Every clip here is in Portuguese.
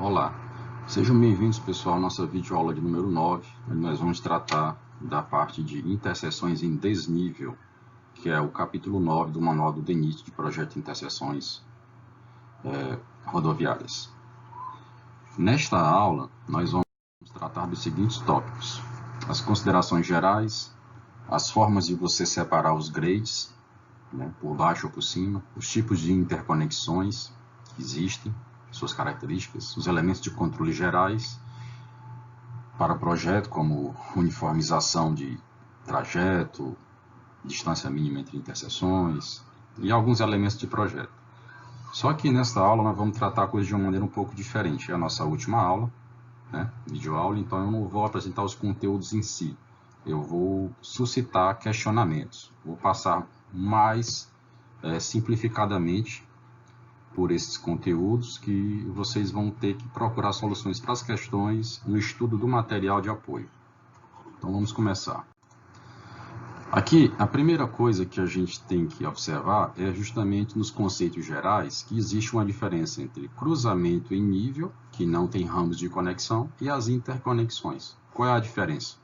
Olá, sejam bem-vindos, pessoal, à nossa videoaula de número 9, onde nós vamos tratar da parte de interseções em desnível, que é o capítulo 9 do Manual do DENIT de Projeto de Interseções Rodoviárias. Nesta aula, nós vamos tratar dos seguintes tópicos: as considerações gerais, as formas de você separar os grades, por baixo ou por cima, os tipos de interconexões que existem, suas características, os elementos de controle gerais para o projeto, como uniformização de trajeto, distância mínima entre interseções e alguns elementos de projeto. Só que nesta aula nós vamos tratar a coisa de uma maneira um pouco diferente. É a nossa última aula, videoaula, então eu não vou apresentar os conteúdos em si. Eu vou suscitar questionamentos. Vou passar mais simplificadamente por esses conteúdos que vocês vão ter que procurar soluções para as questões no estudo do material de apoio. Então vamos começar. Aqui, a primeira coisa que a gente tem que observar é justamente nos conceitos gerais que existe uma diferença entre cruzamento em nível, que não tem ramos de conexão, e as interconexões. Qual é a diferença?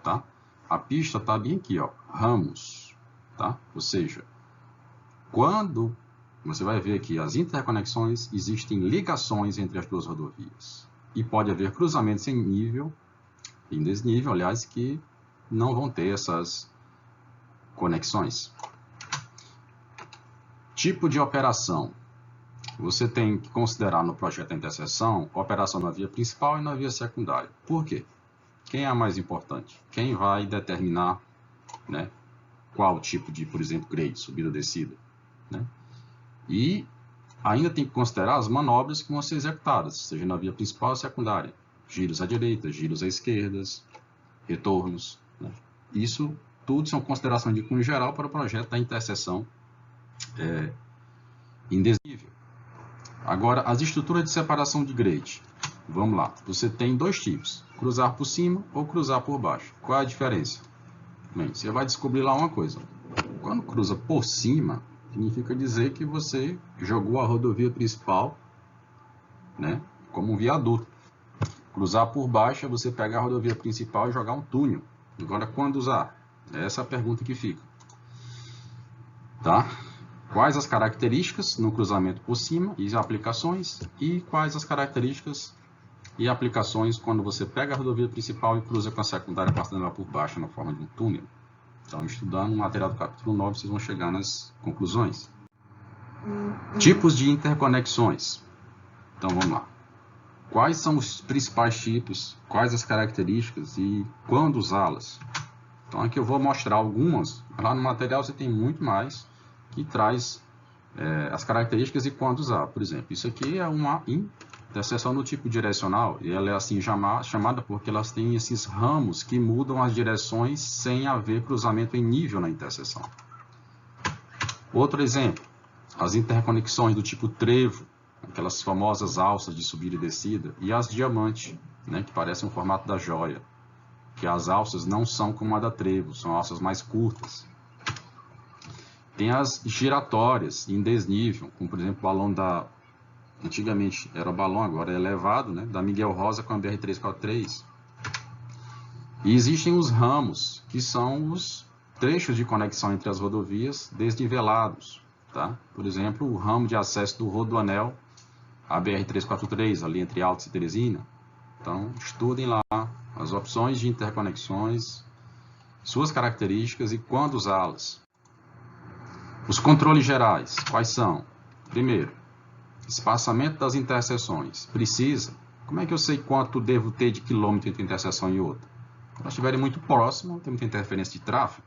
Tá? A pista está bem aqui, ó, ramos, tá? Ou seja, quando você vai ver aqui as interconexões, existem ligações entre as duas rodovias. E pode haver cruzamentos em nível, em desnível, aliás, que não vão ter essas conexões. Tipo de operação. Você tem que considerar no projeto de interseção operação na via principal e na via secundária. Por quê? Quem é a mais importante? Quem vai determinar, qual tipo de, por exemplo, grade, subida ou descida, E ainda tem que considerar as manobras que vão ser executadas, seja na via principal ou secundária. Giros à direita, giros à esquerda, retornos. Isso tudo são considerações de cunho geral para o projeto da interseção em desnível. Agora, as estruturas de separação de grade. Vamos lá. Você tem dois tipos, cruzar por cima ou cruzar por baixo. Qual é a diferença? Bem, você vai descobrir lá uma coisa. Quando cruza por cima, significa dizer que você jogou a rodovia principal, como um viaduto. Cruzar por baixo é você pegar a rodovia principal e jogar um túnel. Agora, quando usar? Essa é a pergunta que fica. Tá? Quais as características no cruzamento por cima e aplicações? E quais as características e aplicações quando você pega a rodovia principal e cruza com a secundária passando lá por baixo na forma de um túnel? Então, estudando o material do capítulo 9, vocês vão chegar nas conclusões. Tipos de interconexões. Então, vamos lá. Quais são os principais tipos, quais as características e quando usá-las? Então, aqui eu vou mostrar algumas. Lá no material você tem muito mais que traz as características e quando usar. Por exemplo, isso aqui é uma interseção do tipo direcional, e ela é assim chamada porque elas têm esses ramos que mudam as direções sem haver cruzamento em nível na interseção. Outro exemplo, as interconexões do tipo trevo, aquelas famosas alças de subida e descida, e as diamante, que parecem o formato da joia, que as alças não são como a da trevo, são alças mais curtas. Tem as giratórias em desnível, como por exemplo o balão da... Antigamente era o balão, agora é elevado, da Miguel Rosa com a BR-343. E existem os ramos, que são os trechos de conexão entre as rodovias desnivelados. Tá? Por exemplo, o ramo de acesso do Rodoanel, a BR-343, ali entre Altos e Teresina. Então, estudem lá as opções de interconexões, suas características e quando usá-las. Os controles gerais, quais são? Primeiro, espaçamento das interseções. Precisa? Como é que eu sei quanto devo ter de quilômetro entre interseção e outra? Se elas estiverem muito próximas, tem muita interferência de tráfego.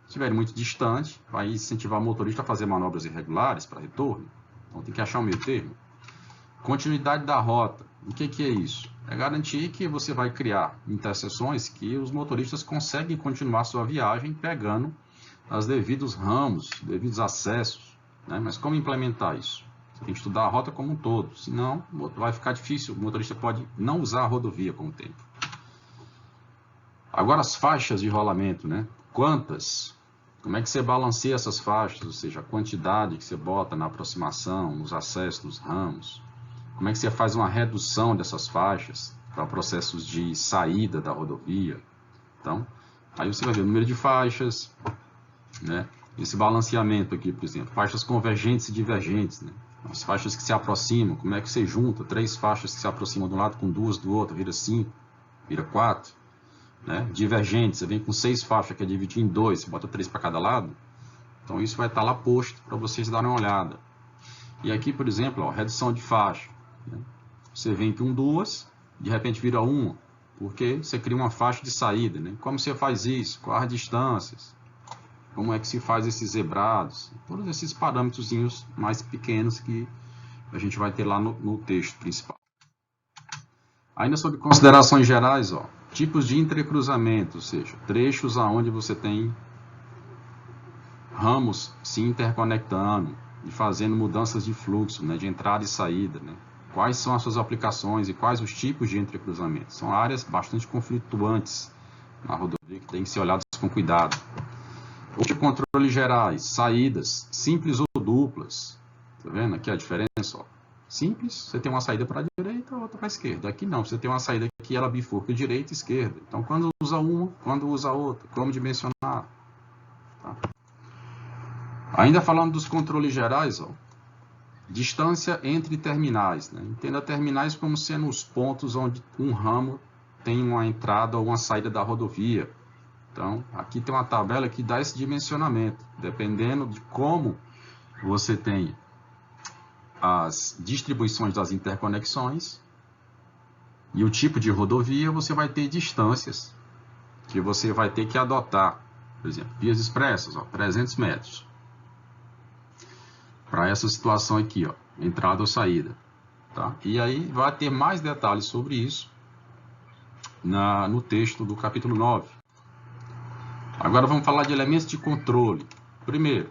Se estiverem muito distante, vai incentivar o motorista a fazer manobras irregulares para retorno. Então tem que achar um meio termo. Continuidade da rota. O que é isso? É garantir que você vai criar interseções que os motoristas conseguem continuar sua viagem pegando os devidos ramos, devidos acessos. Mas como implementar isso? Você tem que estudar a rota como um todo, senão vai ficar difícil, o motorista pode não usar a rodovia com o tempo. Agora as faixas de rolamento, Quantas? Como é que você balanceia essas faixas, ou seja, a quantidade que você bota na aproximação, nos acessos, nos ramos. como é que você faz uma redução dessas faixas para processos de saída da rodovia. Então, aí você vai ver o número de faixas, né? Esse balanceamento aqui, por exemplo, faixas convergentes e divergentes, né? As faixas que se aproximam, como é que você junta 3 faixas que se aproximam de um lado com 2 do outro, vira 5, vira 4, né? Divergente, você vem com 6 faixas, que é dividir em 2, você bota 3 para cada lado. Então isso vai estar lá posto para vocês darem uma olhada. E aqui, por exemplo, ó, redução de faixa, né? Você vem com 2, de repente vira 1, porque você cria uma faixa de saída, né? Como você faz isso? Quais as distâncias? Como é que se faz esses zebrados? Todos esses parâmetrozinhos mais pequenos que a gente vai ter lá no texto principal. Ainda sobre considerações gerais, ó, tipos de entrecruzamento, ou seja, trechos aonde você tem ramos se interconectando e fazendo mudanças de fluxo, né, de entrada e saída, né? Quais são as suas aplicações e quais os tipos de entrecruzamento? São áreas bastante conflituantes na rodovia que tem que ser olhadas com cuidado. Outros controles gerais, saídas simples ou duplas. Tá vendo aqui a diferença? Ó. Simples, você tem uma saída para a direita, outra para a esquerda. Aqui não, você tem uma saída que ela bifurca direita e esquerda. Então, quando usa uma, quando usa outra, como dimensionar? Tá? Ainda falando dos controles gerais, ó, distância entre terminais. Né? Entenda terminais como sendo os pontos onde um ramo tem uma entrada ou uma saída da rodovia. Então, aqui tem uma tabela que dá esse dimensionamento, dependendo de como você tem as distribuições das interconexões e o tipo de rodovia, você vai ter distâncias que você vai ter que adotar. Por exemplo, vias expressas, ó, 300 metros. Para essa situação aqui, ó, entrada ou saída. Tá? E aí vai ter mais detalhes sobre isso no texto do capítulo 9. Agora vamos falar de elementos de controle. Primeiro,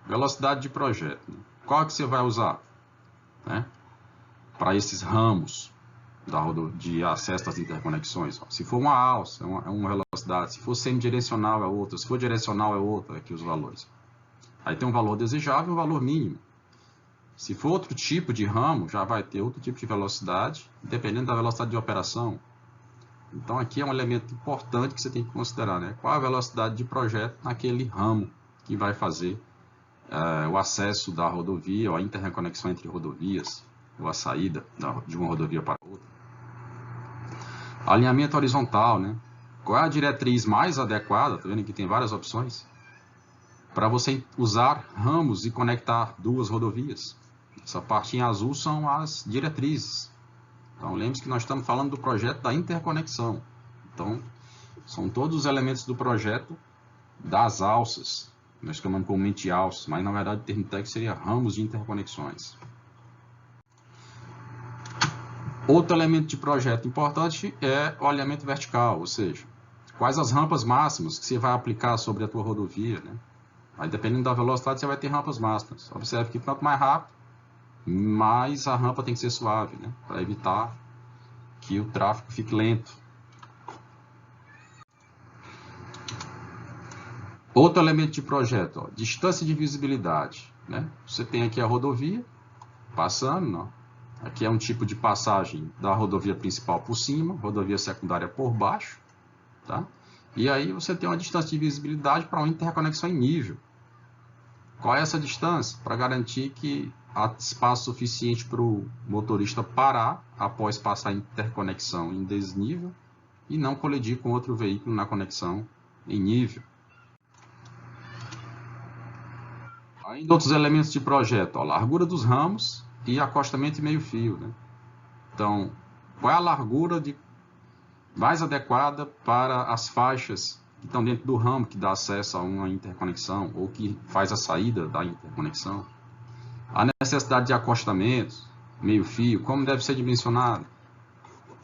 velocidade de projeto. Qual que você vai usar, né, para esses ramos de acesso às interconexões? Ó. Se for uma alça, é uma velocidade. Se for semidirecional, é outra. Se for direcional, é outra. Aqui os valores. Aí tem um valor desejável e um valor mínimo. Se for outro tipo de ramo, já vai ter outro tipo de velocidade, dependendo da velocidade de operação. Então, aqui é um elemento importante que você tem que considerar, né? Qual a velocidade de projeto naquele ramo que vai fazer o acesso da rodovia, ou a interconexão entre rodovias, ou a saída de uma rodovia para outra. Alinhamento horizontal, né? Qual é a diretriz mais adequada? Tá vendo que tem várias opções para você usar ramos e conectar duas rodovias. Essa parte em azul são as diretrizes. Então, lembre-se que nós estamos falando do projeto da interconexão. Então, são todos os elementos do projeto das alças. Nós chamamos comumente alças, mas na verdade o termo técnico seria ramos de interconexões. Outro elemento de projeto importante é o alinhamento vertical, ou seja, quais as rampas máximas que você vai aplicar sobre a tua rodovia, né? Aí, dependendo da velocidade, você vai ter rampas máximas. Observe que quanto mais rápido, mais a rampa tem que ser suave, né? Para evitar que o tráfego fique lento. Outro elemento de projeto, ó, distância de visibilidade, né? Você tem aqui a rodovia passando, ó. Aqui é um tipo de passagem da rodovia principal por cima, rodovia secundária por baixo, tá? E aí você tem uma distância de visibilidade para uma interconexão em nível. Qual é essa distância? Para garantir que há espaço suficiente para o motorista parar após passar a interconexão em desnível e não colidir com outro veículo na conexão em nível. Ainda outros elementos de projeto, ó, largura dos ramos e acostamento e meio-fio, né? Então, qual é a largura mais adequada para as faixas que estão dentro do ramo que dá acesso a uma interconexão ou que faz a saída da interconexão? A necessidade de acostamentos, meio-fio, como deve ser dimensionado?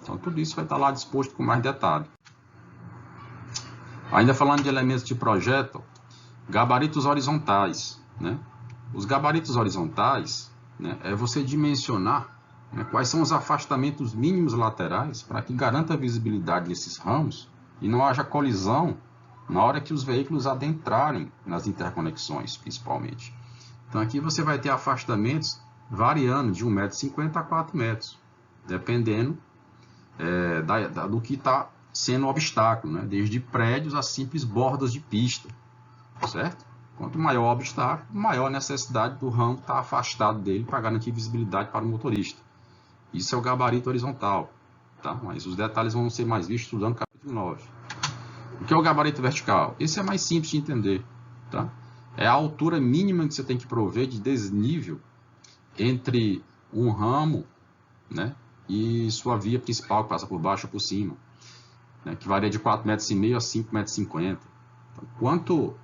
Então, tudo isso vai estar lá disposto com mais detalhe. Ainda falando de elementos de projeto, gabaritos horizontais, né? Os gabaritos horizontais, né, é você dimensionar, né, quais são os afastamentos mínimos laterais para que garanta a visibilidade desses ramos e não haja colisão na hora que os veículos adentrarem nas interconexões, principalmente. Então, aqui você vai ter afastamentos variando de 1,50 m a 4 metros, dependendo do que está sendo o obstáculo, né? Desde prédios a simples bordas de pista, certo? Quanto maior o obstáculo, maior a necessidade do ramo estar afastado dele para garantir visibilidade para o motorista. Isso é o gabarito horizontal, tá? Mas os detalhes vão ser mais vistos estudando o capítulo 9. O que é o gabarito vertical? Esse é mais simples de entender, tá? É a altura mínima que você tem que prover de desnível entre um ramo, né, e sua via principal, que passa por baixo ou por cima, né, que varia de 4,5 metros a 5,50 m. Então, quanto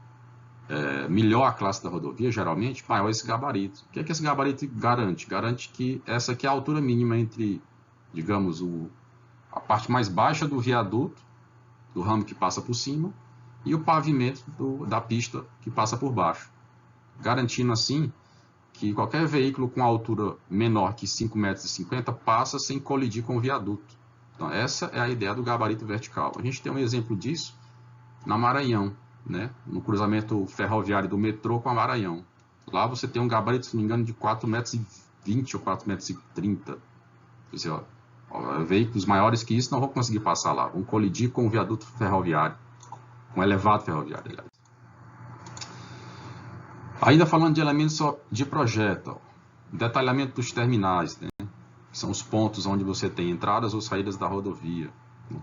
melhor a classe da rodovia, geralmente, maior esse gabarito. O que é que esse gabarito garante? Garante que essa aqui é a altura mínima entre, digamos, a parte mais baixa do viaduto, do ramo que passa por cima, e o pavimento da pista que passa por baixo. Garantindo, assim, que qualquer veículo com altura menor que 5,50 metros passa sem colidir com o viaduto. Então, essa é a ideia do gabarito vertical. A gente tem um exemplo disso na Maranhão, né? No cruzamento ferroviário do metrô com a Maranhão. Lá você tem um gabarito, se não me engano, de 4,20 metros ou 4,30 metros. Veículos maiores que isso não vão conseguir passar lá, vão colidir com o viaduto ferroviário, com o elevado ferroviário, aliás. Ainda falando de elementos de projeto, detalhamento dos terminais, né? São os pontos onde você tem entradas ou saídas da rodovia.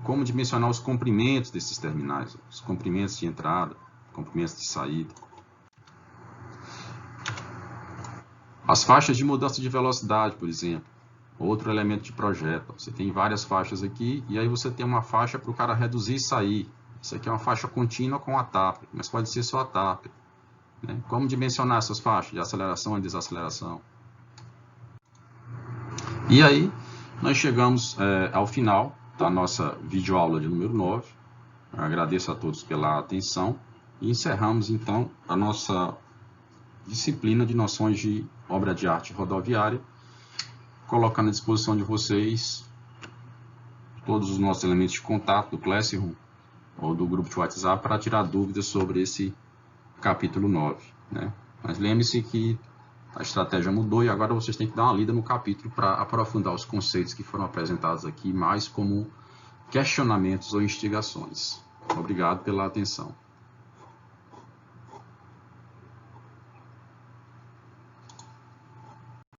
Como dimensionar os comprimentos desses terminais, os comprimentos de entrada, comprimentos de saída. As faixas de mudança de velocidade, por exemplo, outro elemento de projeto. Você tem várias faixas aqui e aí você tem uma faixa para o cara reduzir e sair. Isso aqui é uma faixa contínua com a TAP, mas pode ser só a TAP. Né? Como dimensionar essas faixas de aceleração e desaceleração? E aí, nós chegamos ao final da nossa videoaula de número 9. Eu agradeço a todos pela atenção e encerramos, então, a nossa disciplina de noções de obra de arte rodoviária, colocando à disposição de vocês todos os nossos elementos de contato do Classroom ou do grupo de WhatsApp para tirar dúvidas sobre esse capítulo 9. Né? Mas lembre-se que a estratégia mudou e agora vocês têm que dar uma lida no capítulo para aprofundar os conceitos que foram apresentados aqui, mais como questionamentos ou instigações. Obrigado pela atenção.